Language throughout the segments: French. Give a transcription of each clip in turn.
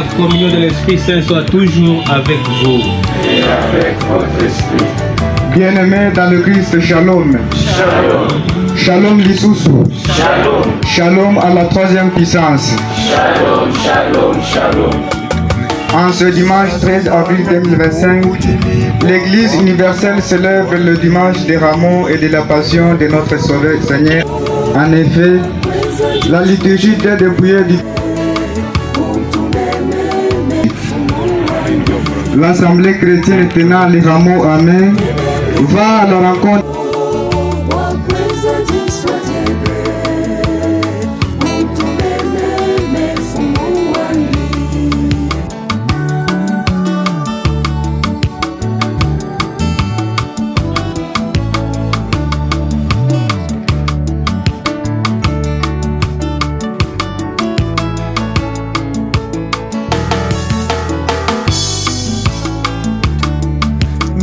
la communion de l'Esprit Saint soit toujours avec vous. Et avec votre esprit. Bien-aimés dans le Christ, shalom. Shalom. Shalom l'Issousou. Shalom. Shalom à la troisième puissance. Shalom, shalom, shalom. En ce dimanche 13 avril 2025, l'Église universelle célèbre le dimanche des rameaux et de la passion de notre Sauveur Seigneur. En effet, la liturgie des dépouillés du l'Assemblée chrétienne tenant les rameaux à main va à la rencontre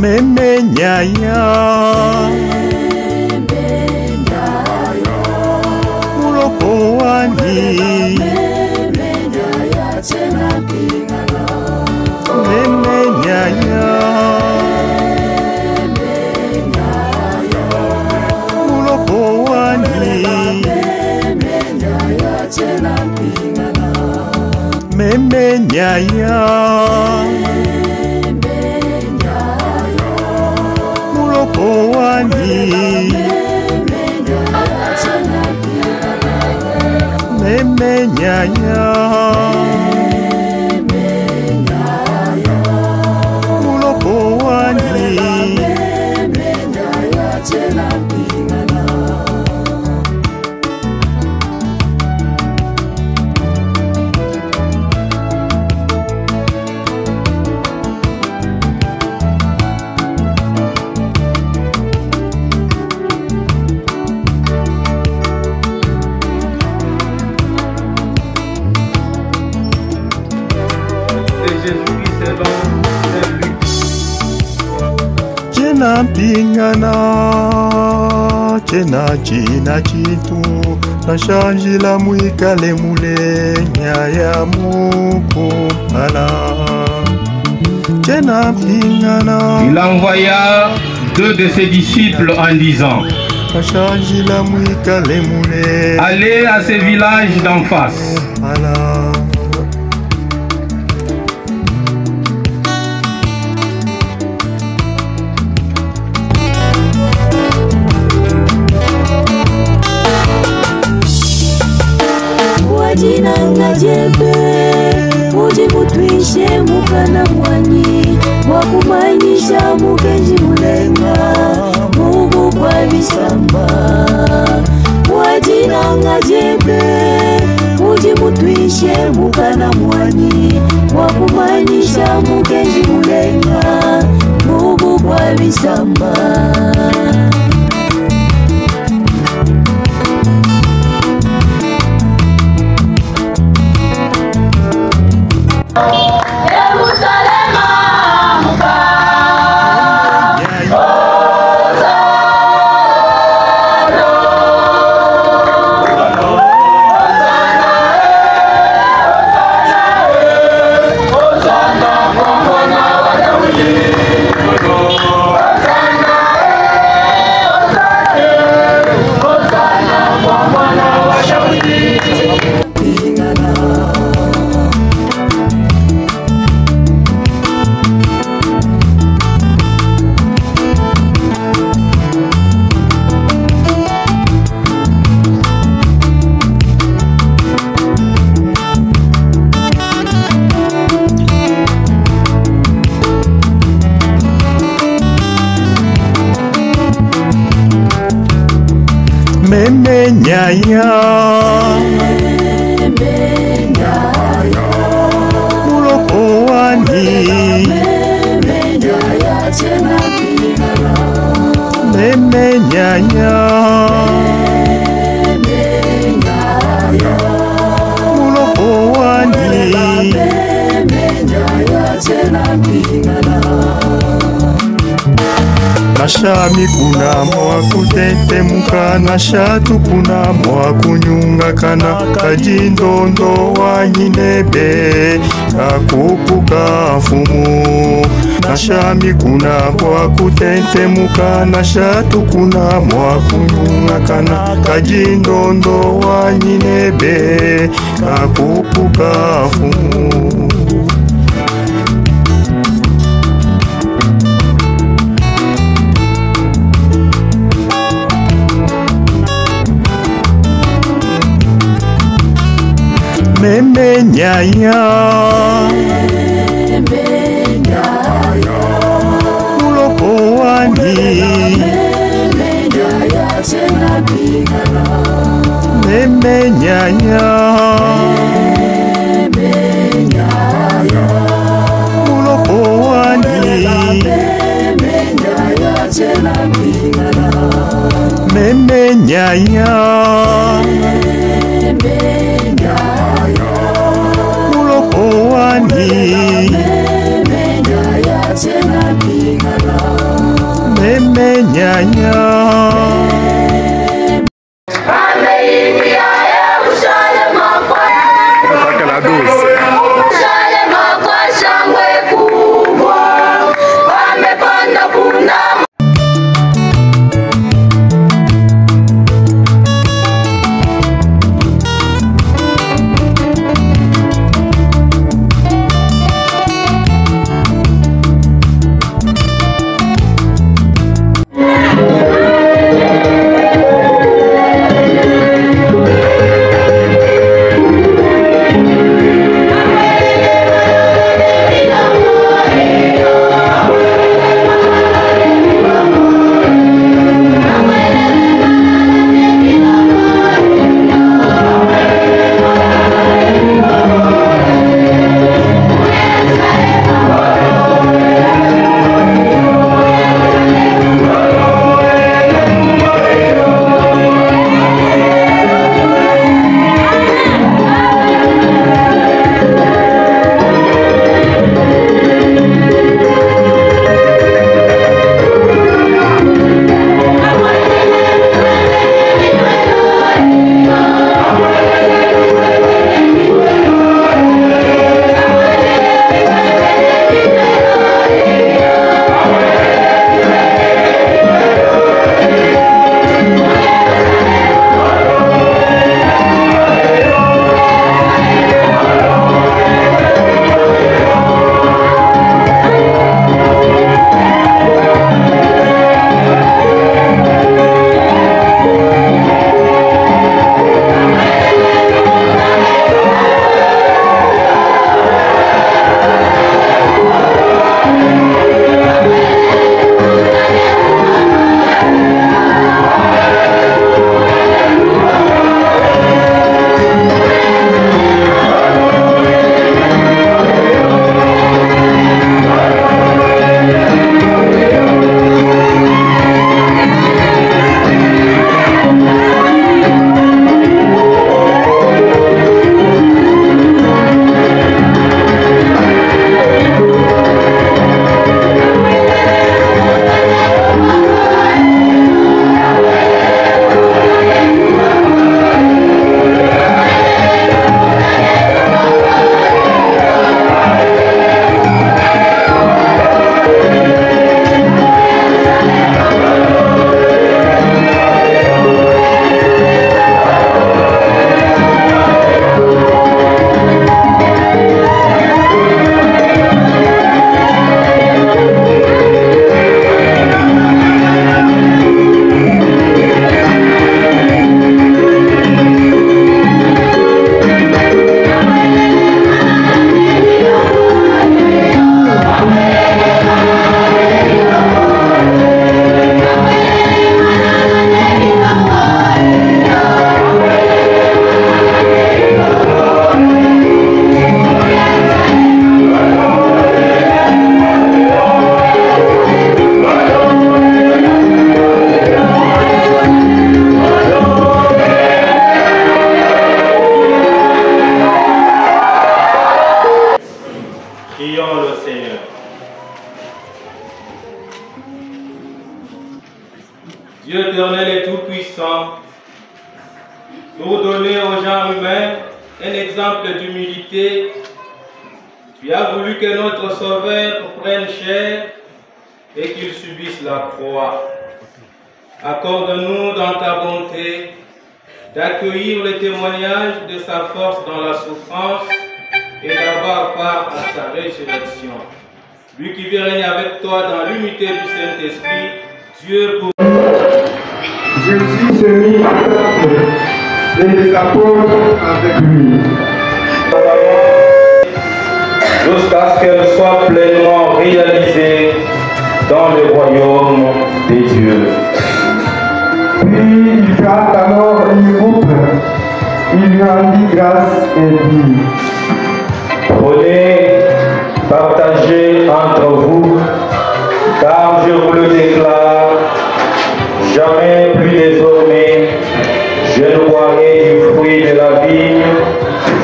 Meme nyaya Muloko wani Meme nyaya Muloko wani Meme nyaya Wani Meme nyanya Muloko wani Chena pingana, chena china chitu, na changi la mwikale mule nyaya mukupala. Chena pingana. Il envoya deux de ses disciples en disant: allez à ces villages d'en face. Wajina ngajebe, mujibutwishe mukana mwani, wakumanyisha mukenji mulenga, Mungu kwa bisamba. Wajina ngajebe, mujibutwishe mukana mwani, wakumanyisha mukenji mulenga, Mungu kwa bisamba. Meme nyaya Muloko wani Meme nyanya Muloko wani na shami kuna mwa kutetemuka na shatu kuna mwa kunyunga kana kajindondo wa nyinebe kakupuka mfumu na shami kuna mwa kutetemuka na shatu kuna mwa kunyunga kana kajindondo wa nyinebe kakupuka mfumu. Meme nyaya uloko wani meme nyaya uloko wani meme nyaya meme nyanya Dieu éternel et tout-puissant, pour donner aux gens humains un exemple d'humilité, tu as voulu que notre Sauveur prenne chair et qu'il subisse la croix. Accorde-nous dans ta bonté d'accueillir le témoignage de sa force dans la souffrance et d'avoir part à sa résurrection. Lui qui vit régner avec toi dans l'unité du Saint-Esprit, Dieu pour... Jésus se mit à table et les apôtres avec lui. Jusqu'à ce qu'elle soit pleinement réalisée dans le royaume des dieux. Puis il prit alors une coupe, il lui rendit grâce et dit: Prenez, partagez entre vous, car je vous le déclare, jamais plus désormais je ne boirai du fruit de la vigne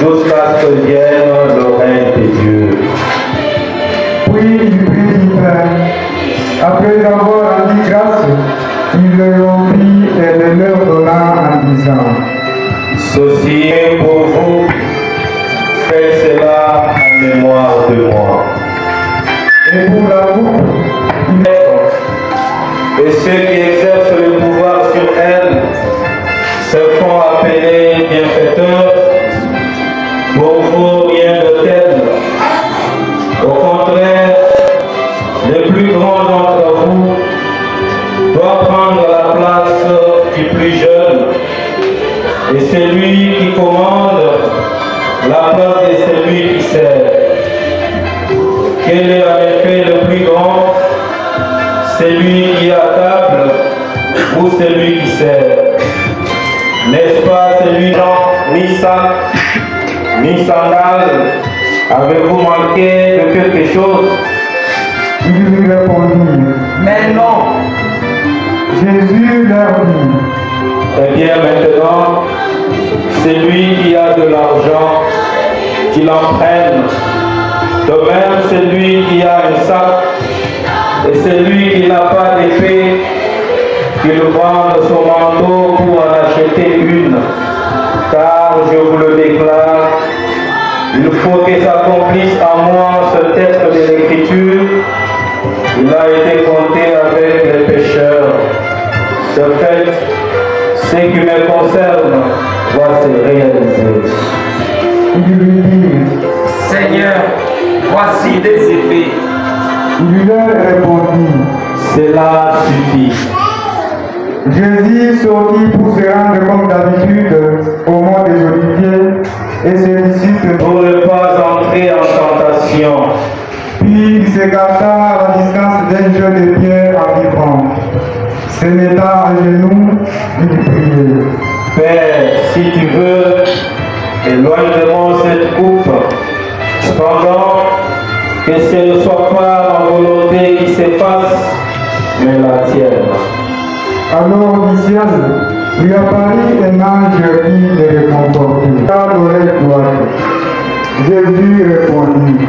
jusqu'à ce que vienne le règne des dieux. Puis il prit du pain. Après avoir rendu grâce, il le rompit et le leur donna en disant: Ceci est pour vous, faites cela en mémoire de moi. Et pour la coupe, Et ceux qui exercent le pouvoir sur elle se font appeler bienfaiteurs. Pour vous, rien de tel. Au contraire, le plus grand d'entre vous doit prendre la place du plus jeune, et celui qui commande la place de celui qui sert. Quel est en effet le plus grand? Celui qui est à table ou celui qui sert? N'est-ce pas celui ni sac, ni sandales? Avez-vous manqué de quelque chose? il lui répondit: Mais non. Jésus leur dit: Eh bien maintenant, celui qui a de l'argent, qu'il en prenne. De même, celui qui a un sac, et celui qui n'a pas d'épée, qu'il vende son manteau pour en acheter une. Car je vous le déclare, il faut que s'accomplisse en moi ce texte de l'Écriture. Il a été compté avec les pécheurs. De fait, ce qui me concerne doit se réaliser. Il lui dit: Seigneur, voici des épées. il leur répondit: Cela suffit. Jésus sortit pour se rendre comme d'habitude au mont des Oliviers, et ses disciples. Pour ne pas entrer en tentation. Puis il s'écarta à la distance d'un jeu de pierre environ. Se mettant à genoux, il priait: Père, si tu veux, éloigne de moi cette coupe. Cependant, que ce ne soit pas ma volonté qui s'efface, mais la tienne. Alors du ciel lui apparut un ange qui le réconfortait à l'oreille droite. Jésus répondit: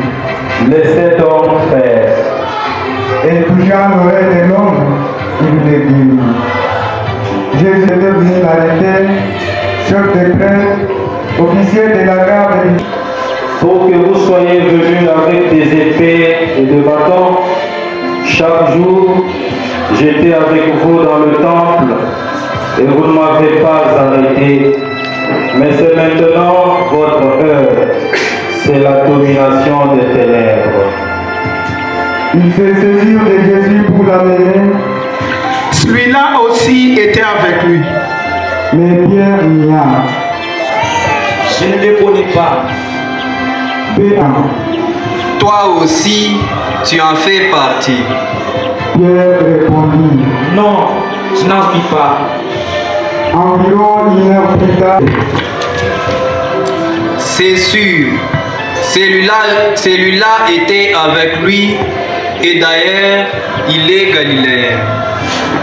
Laissez donc faire. Et touchant l'oreille de l'homme, il le guérit. Jésus était venu l'arrêter, chef des prêtres, officier de la garde, Pour que vous soyez venus avec des épées et des bâtons, chaque jour, j'étais avec vous dans le temple et vous ne m'avez pas arrêté. Mais c'est maintenant votre heure. C'est la domination des ténèbres. Ils se saisirent de Jésus pour l'amener, Celui-là aussi était avec lui. mais Pierre nia. Je ne les connais pas. Péant, Toi aussi, tu en fais partie. Pierre répondit. Non, je n'en suis pas. Environ une heure plus tard, C'est sûr, celui-là était avec lui, et d'ailleurs, il est galiléen.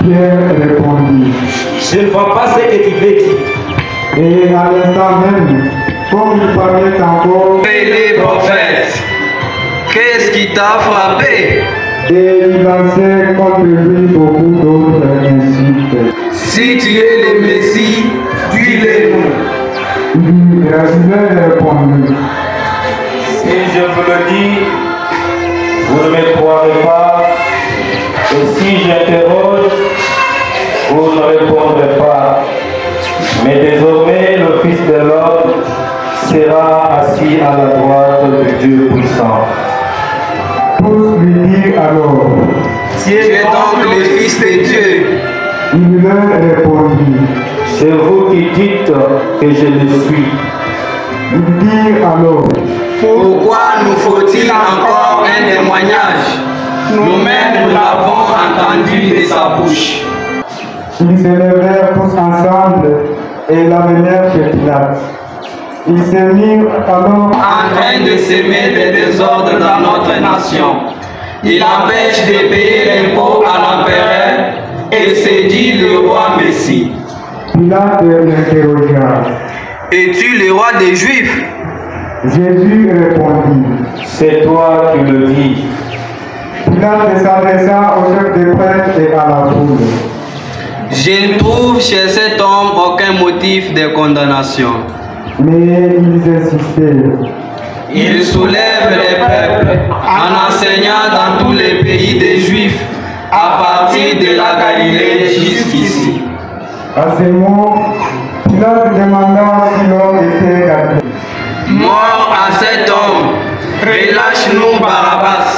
Pierre répondit. Je ne vois pas ce que tu veux dire. Et à l'instant même, comme il parlait encore, Et les prophètes, qu'est-ce qui t'a frappé? Et il lançait contre lui beaucoup d'autres insultes. Si tu es le Messie, dis-le-nous. Le Seigneur répondit. Si je vous le dis, vous ne me croirez pas. Et si j'interroge, vous ne répondrez pas. Mais désormais, le Fils de l'homme sera assis à la droite du Dieu puissant. Tous lui dirent alors. Tu es donc le Fils de Dieu. Il leur répondit. C'est vous qui dites que je le suis. Ils dirent alors. Pourquoi nous faut-il encore un témoignage? Nous-mêmes, nous l'avons entendu de sa bouche. Ils se levèrent tous ensemble et l'amenèrent chez Pilate. Ils se mirent alors En train de semer des désordres dans notre nation. Il empêche de payer l'impôt à l'empereur et se dit le roi Messie. Pilate l'interrogea. Es-tu le roi des Juifs? Jésus répondit. C'est toi qui le dis. Pilate s'adressa au chef des prêtres et à la foule. Je ne trouve chez cet homme aucun motif de condamnation. Mais ils insistaient. Il soulève les peuples en enseignant dans tous les pays des Juifs, à partir de la Galilée jusqu'ici. À ces mots, Pilate demanda si l'homme était gardé. Mort à cet homme, relâche-nous Barabbas.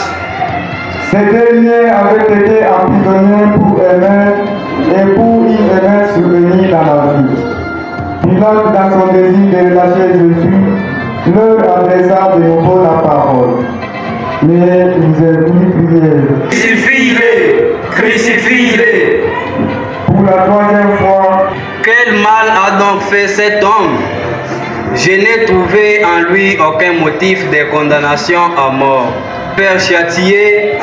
Ce dernier avait été emprisonné pour aimer et pour y aimer survenir dans la vie. Pilate, dans son désir de relâcher Jésus, leur adressa de nouveau la parole. Mais ils prièrent. Crucifie-le, crucifie-le. Pour la troisième fois, Quel mal a donc fait cet homme? Je n'ai trouvé en lui aucun motif de condamnation à mort. Père châtié,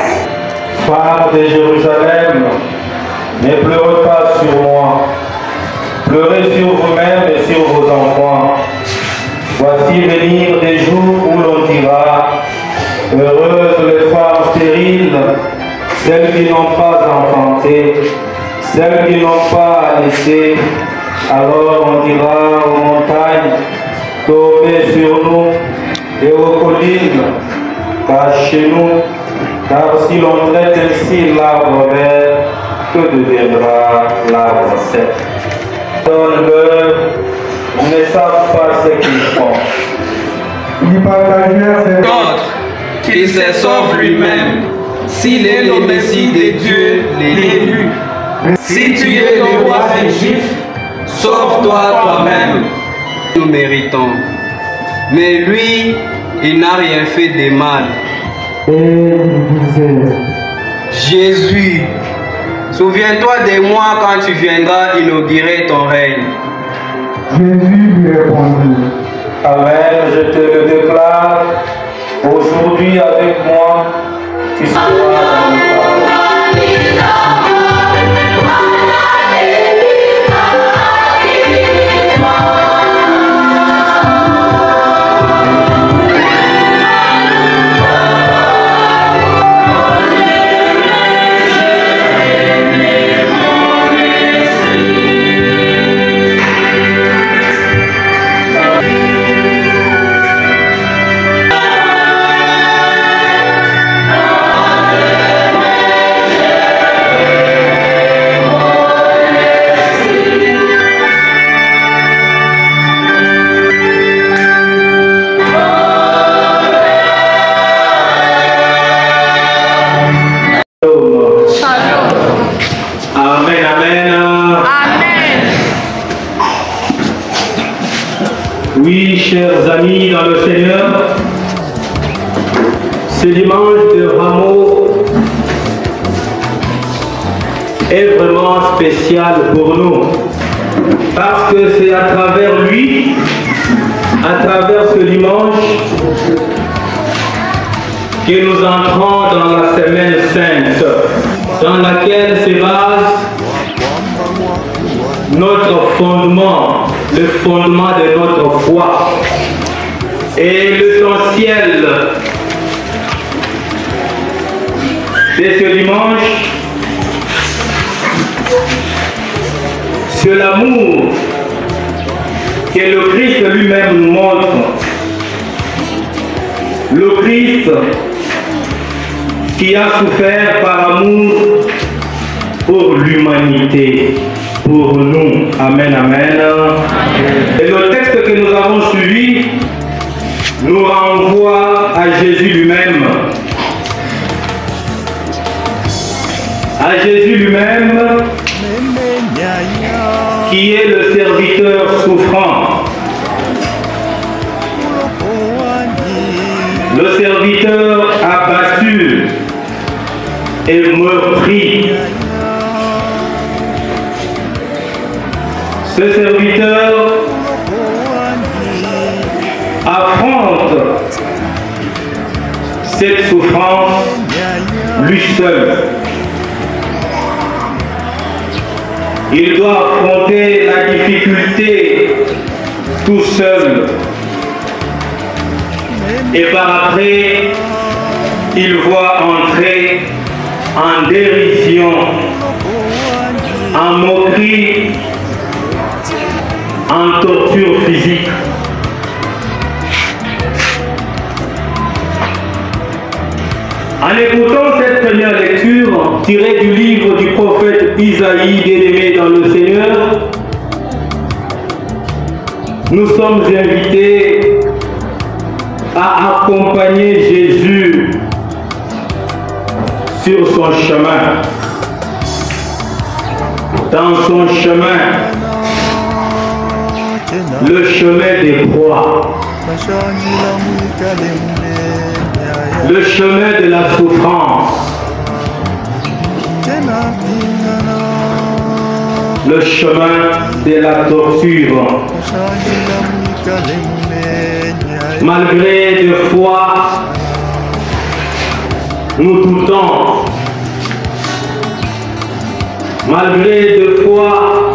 Phare de Jérusalem, ne pleurez pas sur moi. Pleurez sur vous-même et sur vos enfants. Voici venir des jours où l'on dira, heureuses les femmes stériles, celles qui n'ont pas enfanté, celles qui n'ont pas allaité. Alors on dira aux montagnes, tombez sur nous, et aux collines, cachez-nous, car si l'on traite ainsi l'arbre vert, que deviendra l'arbre sec? Donne-leur, ils ne savent pas ce qu'ils font. ils partagèrent ces d'autres, qu'il se sauve lui-même, s'il est le Messie de Dieu, l'élu. Si tu es le roi des Juifs, sauve-toi toi-même. Nous méritons. Mais lui, il n'a rien fait de mal. et ils disaient. Jésus, souviens-toi de moi quand tu viendras inaugurer ton règne. Jésus lui répondit. Amen, je te le déclare, aujourd'hui avec moi, tu seras dans le paradis. Amen, amen. Amen. Oui, chers amis dans le Seigneur, ce dimanche de Rameau est vraiment spécial pour nous, parce que c'est à travers lui, à travers ce dimanche, que nous entrons dans la semaine sainte, dans laquelle se base notre fondement, le fondement de notre foi. Et l'essentiel dès ce dimanche, c'est l'amour que le Christ lui-même nous montre. Le Christ qui a souffert par amour pour l'humanité, pour nous. Amen, amen. Et le texte que nous avons suivi nous renvoie à Jésus lui-même. À Jésus lui-même, qui est le serviteur souffrant. Le serviteur abattu et meurtri. Ce serviteur affronte cette souffrance lui seul. Il doit affronter la difficulté tout seul. Et par après, il voit entrer en dérision, en moquerie, en torture physique. En écoutant cette première lecture tirée du livre du prophète Isaïe, bien-aimé dans le Seigneur, nous sommes invités à accompagner Jésus sur son chemin, dans son chemin, le chemin des croix, le chemin de la souffrance, le chemin de la torture. Malgré des fois, nous doutons. Malgré des fois,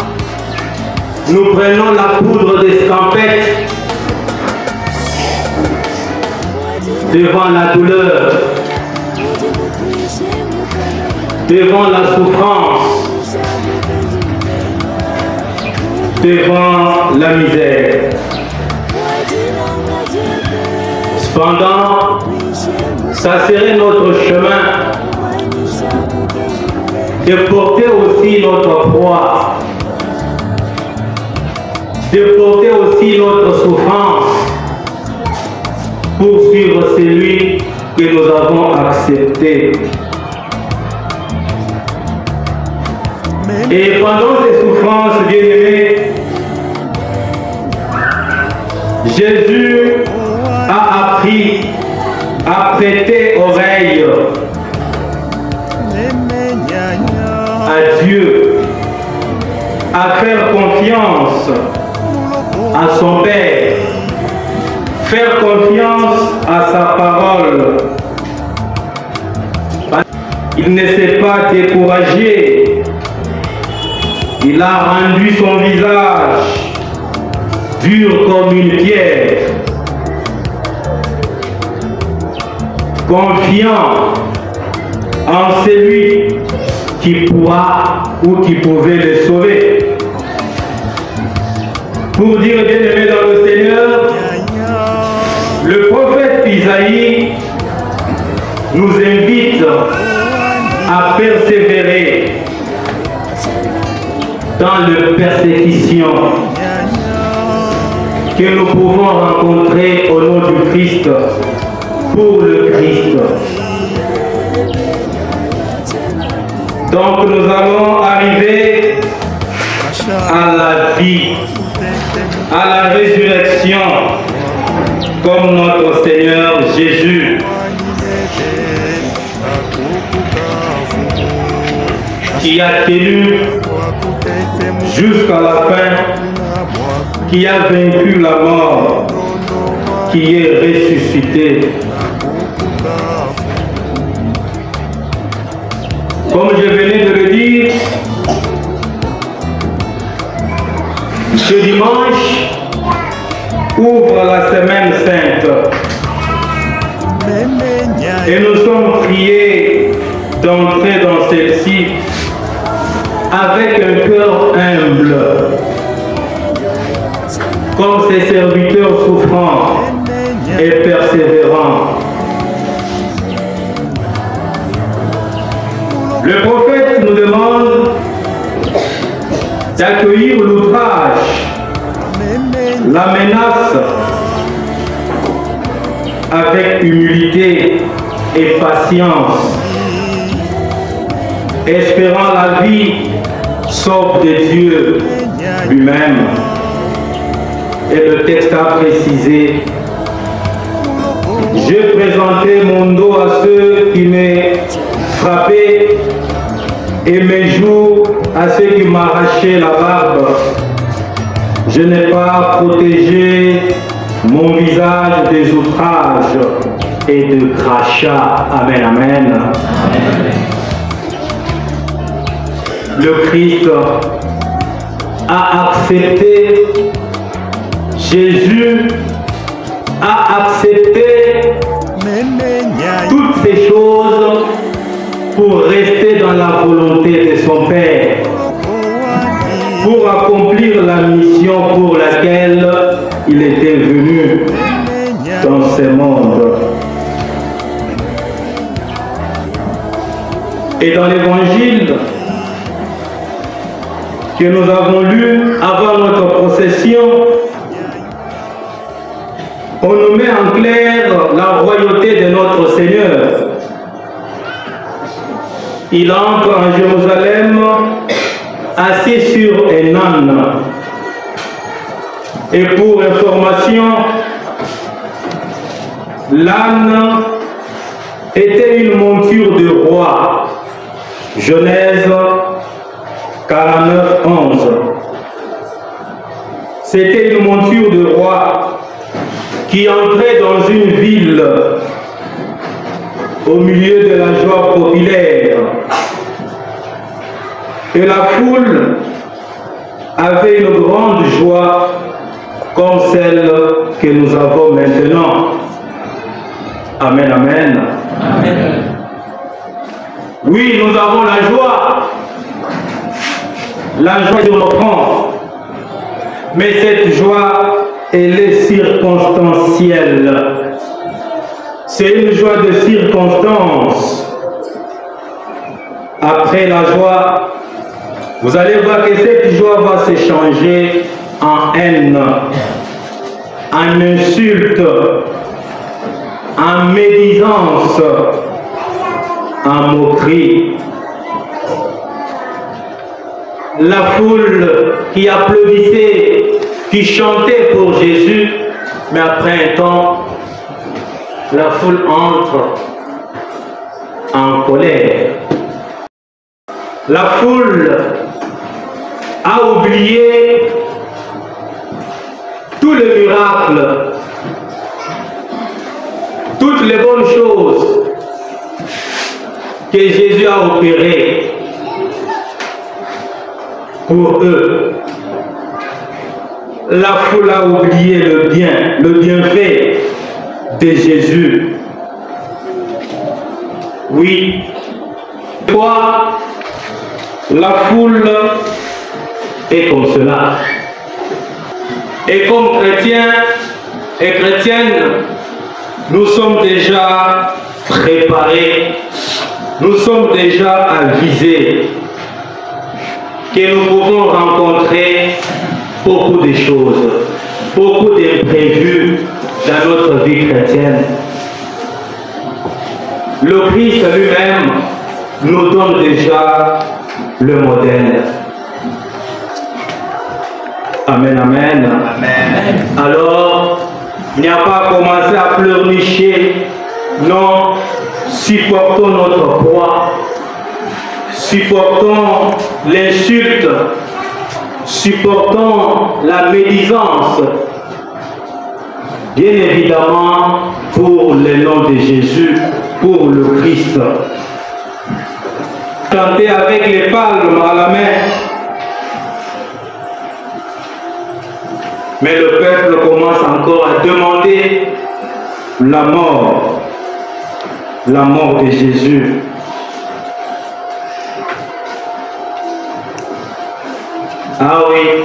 nous prenons la poudre d'escampette devant la douleur, devant la souffrance, devant la misère. Cependant, ça serait notre chemin de porter aussi notre poids, de porter aussi notre souffrance pour suivre celui que nous avons accepté. Et pendant ces souffrances, bien-aimés, Jésus a appris à prêter oreille à Dieu, à faire confiance à son Père, faire confiance à sa parole. Il ne s'est pas découragé. Il a rendu son visage dur comme une pierre, confiant en celui qui pourra ou qui pouvait le sauver. Pour dire, bien-aimé dans le Seigneur, le prophète Isaïe nous invite à persévérer dans les persécutions que nous pouvons rencontrer au nom du Christ, pour le Christ. Donc nous allons arriver à la vie, à la résurrection, comme notre Seigneur Jésus, qui a tenu jusqu'à la fin, qui a vaincu la mort, qui est ressuscité. Comme je venais de le dire, ce dimanche ouvre la semaine sainte. Et nous sommes priés d'entrer dans celle-ci avec un cœur humble, comme ces serviteurs souffrants et persévérants. Le prophète nous demande d'accueillir l'outrage, la menace avec humilité et patience, espérant la vie sauf de Dieu lui-même. Et le texte a précisé: je présentais mon dos à ceux qui me frappaient et mes joues à ceux qui m'arrachaient la barbe. Je n'ai pas protégé mon visage des outrages et de crachats. Amen, amen. Amen. Le Christ a accepté, Jésus a accepté toutes ces choses pour rester dans la volonté de son Père, pour accomplir la mission pour laquelle il était venu dans ce monde. Et dans l'évangile que nous avons lu avant notre procession, on nous met en clair la royauté de notre Seigneur. Il entre en Jérusalem assis sur un âne. Et pour information, l'âne était une monture de roi. Genèse 49, 11. C'était une monture de roi qui entrait dans une ville au milieu de la joie populaire. Et la foule avait une grande joie comme celle que nous avons maintenant. Amen, amen. Amen. Oui, nous avons la joie sur nos fronts. Mais cette joie, elle est circonstancielle. C'est une joie de circonstance. Après la joie, vous allez voir que cette joie va se changer en haine, en insulte, en médisance, en moquerie. La foule qui applaudissait, qui chantait pour Jésus, mais après un temps, la foule entre en colère. La foule a oublié tout le miracle, toutes les bonnes choses que Jésus a opérées pour eux. La foule a oublié le bienfait de Jésus. Oui, toi, la foule est comme cela. Et comme chrétiens et chrétiennes, nous sommes déjà préparés, nous sommes déjà avisés que nous pouvons rencontrer beaucoup de choses, beaucoup d'imprévus dans notre vie chrétienne. Le Christ lui-même nous donne déjà le modèle. Amen, amen. Amen. Alors, il n'y a pas à commencer à pleurnicher. Non, supportons notre poids. Supportons l'insulte. Supportons la médisance. Bien évidemment, pour le nom de Jésus, pour le Christ. Chanter avec les palmes à la main. Mais le peuple commence encore à demander la mort de Jésus. Ah oui.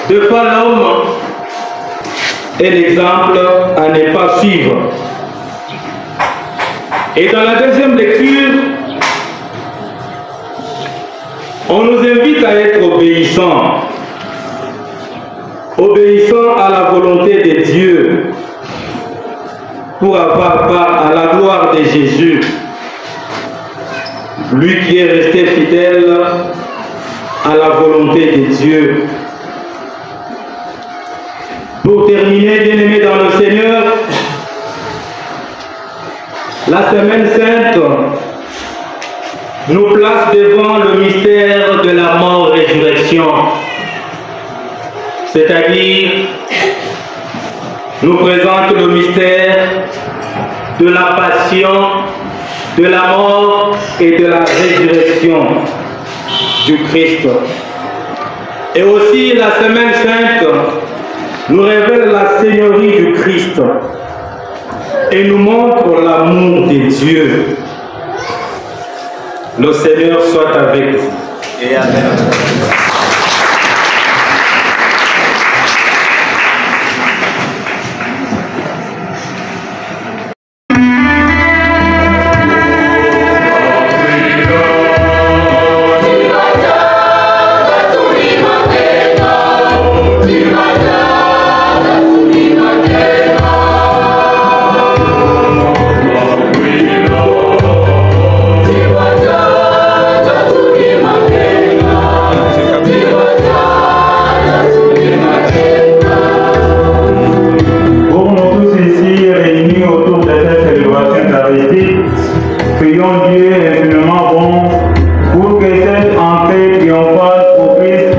Deux fois l'homme est l'exemple à ne pas suivre. Et dans la deuxième lecture, on nous invite à être obéissants. Obéissants à la volonté de Dieu pour avoir part à la gloire de Jésus. Lui qui est resté fidèle à la volonté de Dieu. Pour terminer, bien-aimés dans le Seigneur, la Semaine Sainte nous place devant le mystère de la mort-résurrection. C'est-à-dire, nous présente le mystère de la passion, de la mort et de la résurrection du Christ. Et aussi, la Semaine Sainte nous révèle la Seigneurie du Christ et nous montre l'amour de Dieu. Le Seigneur soit avec vous. Et Amen. Prions Dieu infiniment bon pour que cette entrée triomphale au Christ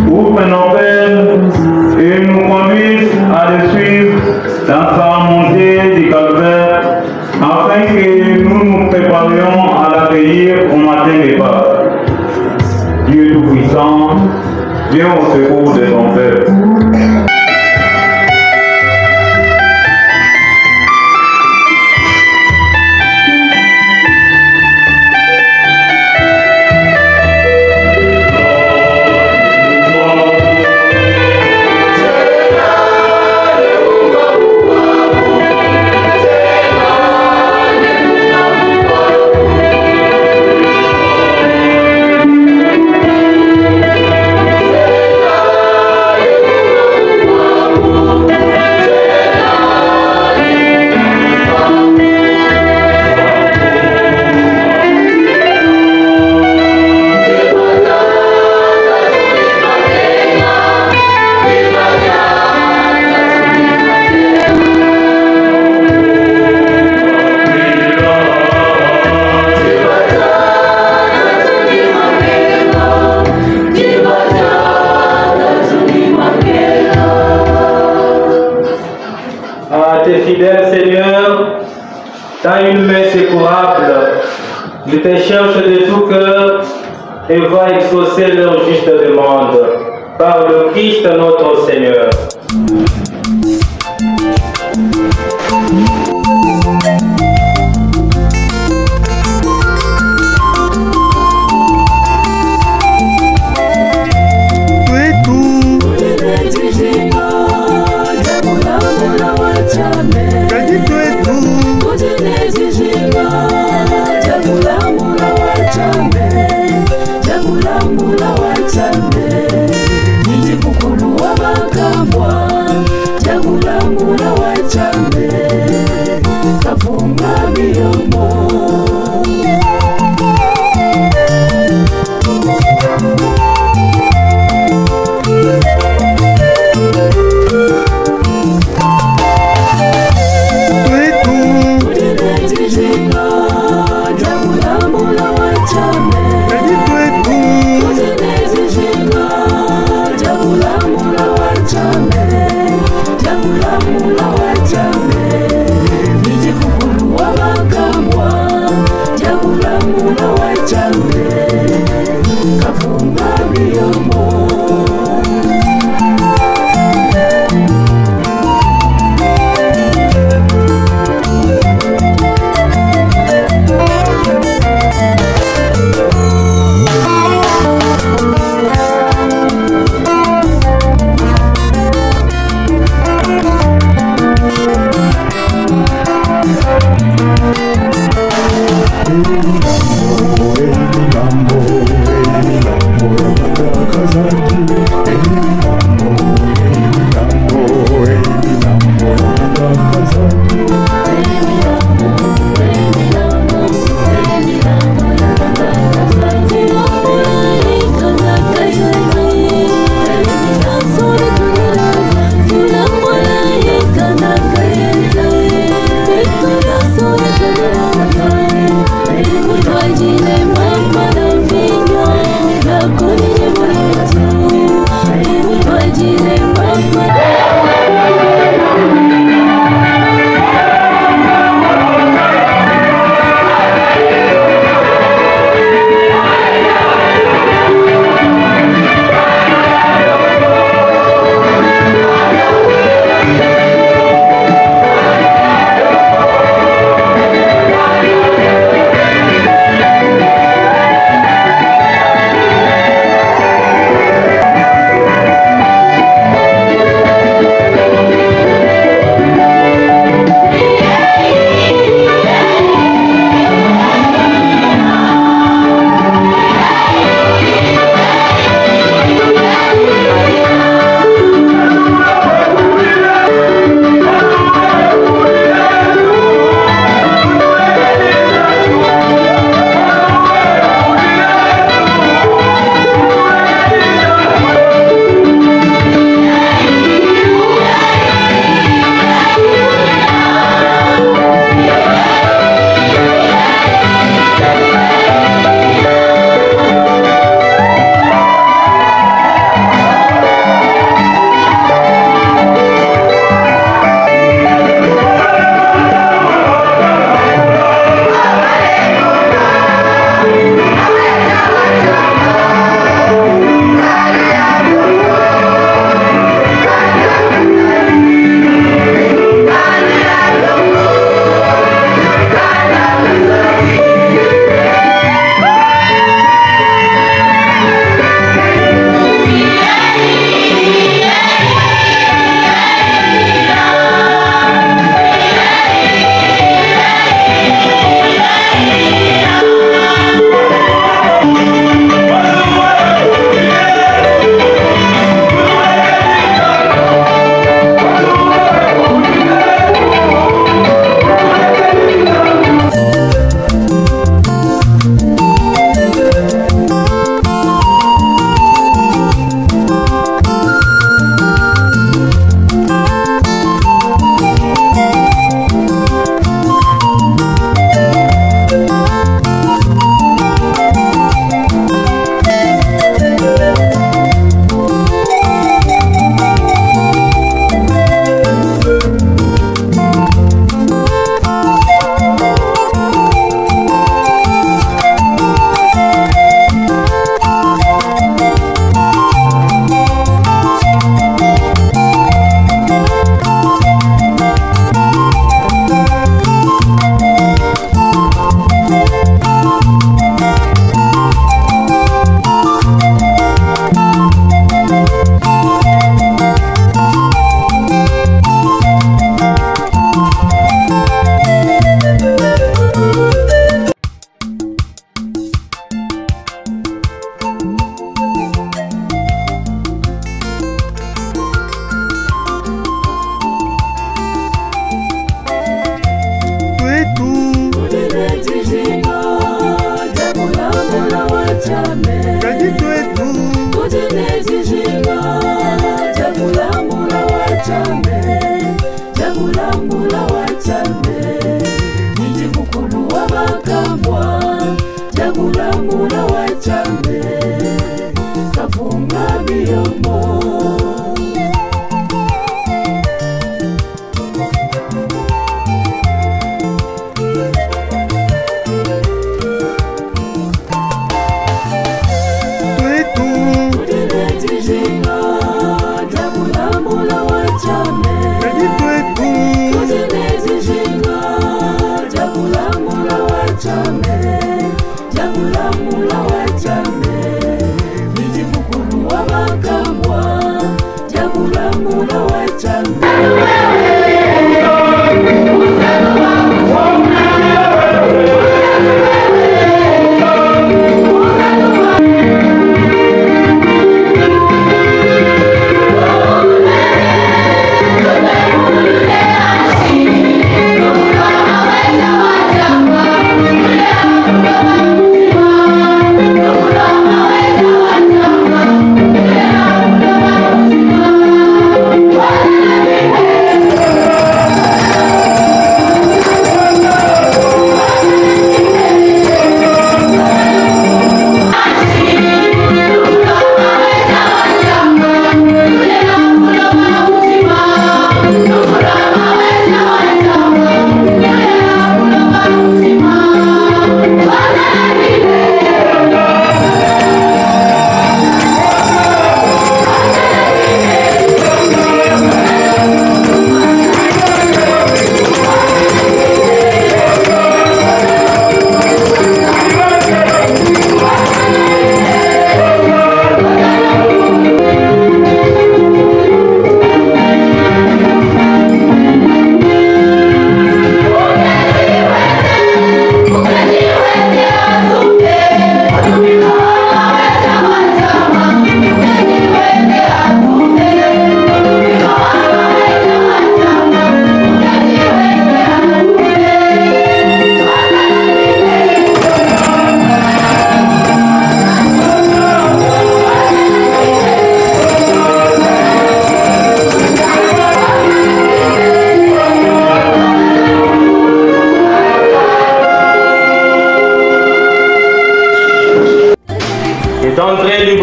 ouvre nos cœurs et nous conduise à le suivre dans sa montée du calvaire, afin que nous nous préparions à l'accueillir au matin des Pâques. Dieu Tout-Puissant, viens au secours de ton peuple. Fidèle Seigneur, t'as une main secourable, je te cherche de tout cœur et va exaucer leur juste demande par le Christ notre Seigneur.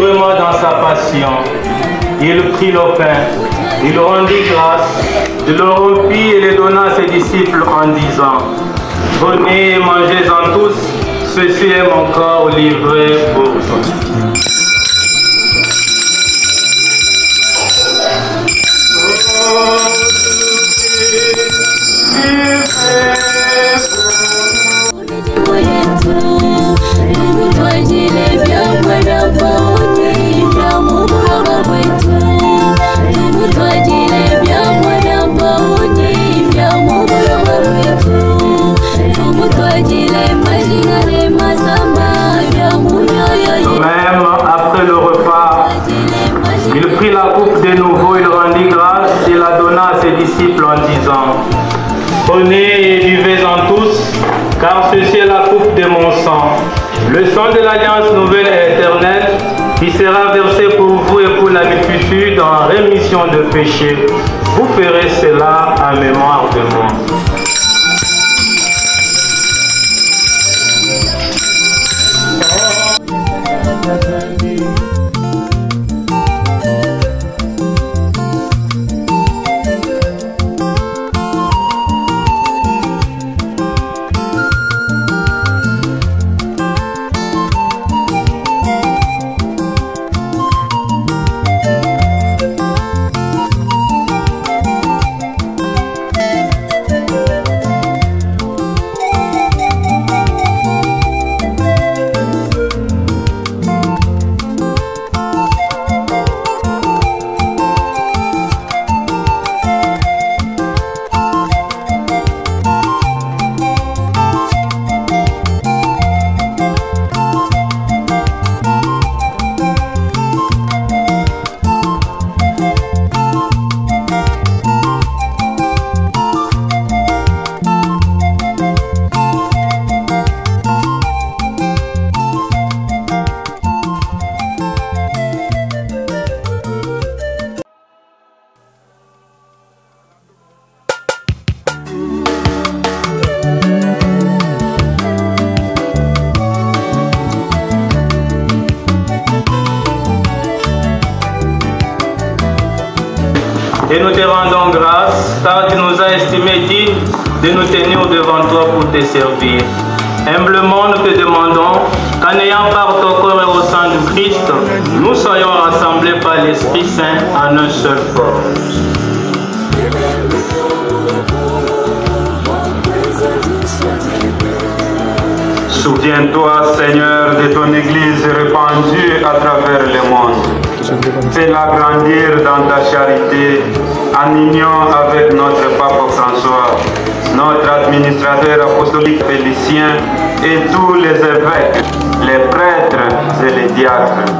sûrement dans sa passion, il prit le pain, il rendit grâce, il le rompit et le donna à ses disciples en disant: prenez et mangez-en tous, ceci est mon corps livré pour vous. Même après le repas, il prit la coupe de nouveau, il rendit grâce et la donna à ses disciples en disant: prenez et buvez-en tous, car ceci est la coupe de mon sang, le sang de l'alliance nouvelle et éternelle, qui sera versé pour vous et pour la multitude en rémission de péchés. Vous ferez cela en mémoire de moi. Et nous te rendons grâce, car tu nous as estimés dignes de nous tenir devant toi pour te servir. Humblement, nous te demandons qu'en ayant part au corps et au sang du Christ, nous soyons rassemblés par l'Esprit Saint en un seul corps. Souviens-toi, Seigneur, de ton Église répandue à travers le monde. Fais-la grandir dans ta charité, en union avec notre Pape François, notre administrateur apostolique Félicien et tous les évêques, les prêtres et les diacres.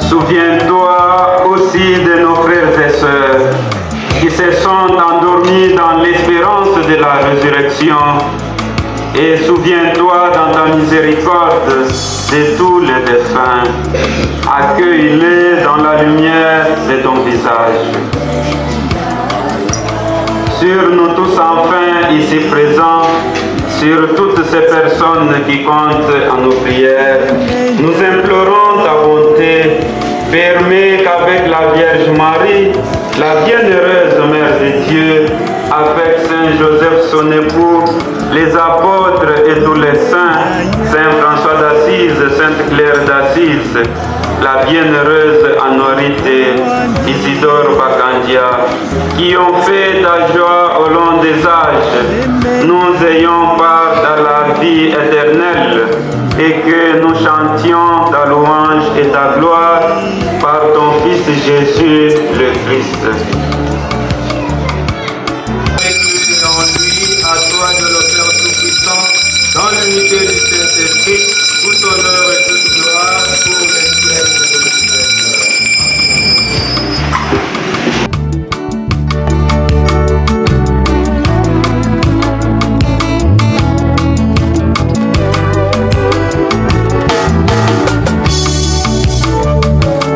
Souviens-toi aussi de nos frères et sœurs qui se sont endormis dans l'espérance de la résurrection. Et souviens-toi dans ta miséricorde de tous les défunts. Accueille-les dans la lumière de ton visage. Sur nous tous enfin ici présents, sur toutes ces personnes qui comptent en nos prières, nous implorons ta bonté. Permets qu'avec la Vierge Marie, la bienheureuse Mère de Dieu, avec Saint Joseph son époux, les apôtres et tous les saints, Saint François d'Assise, Sainte Claire d'Assise, la bienheureuse Anorite, Isidore Bacandia, qui ont fait ta joie au long des âges, nous ayons part à la vie éternelle et que nous chantions ta louange et ta gloire par ton Fils Jésus le Christ. À toi de le Père Tout-Puissant, dans l'unité du Saint-Esprit, tout honneur et toute gloire pour les siècles de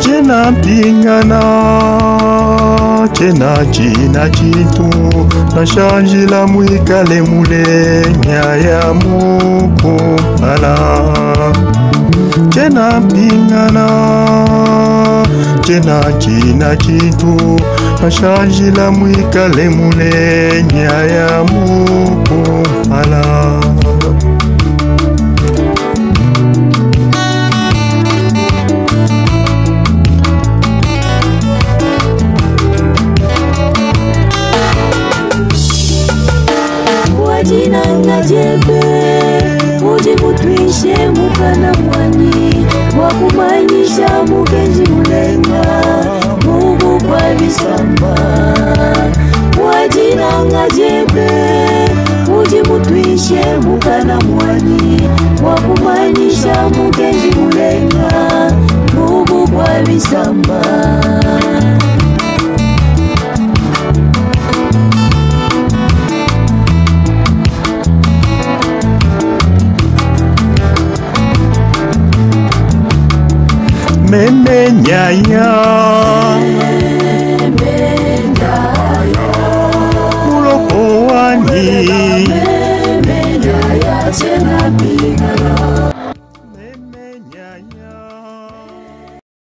Chena pingana, chena china chitu, na changi la mwikale mule, nyaya muku ala. Chena pingana, chena china chitu, mashaji la mwika le mule nyaya muku ala. Wajina ngajebe, uji mutwishe mukana mwani, wakumanyisha mukenji mulenga, Mungu kwa bisamba. Wajina ngajebe, uji mutwishe mukana mwani, wakumanyisha mukenji mulenga, Mungu kwa bisamba. Meme nyaya, muloko wani, Chena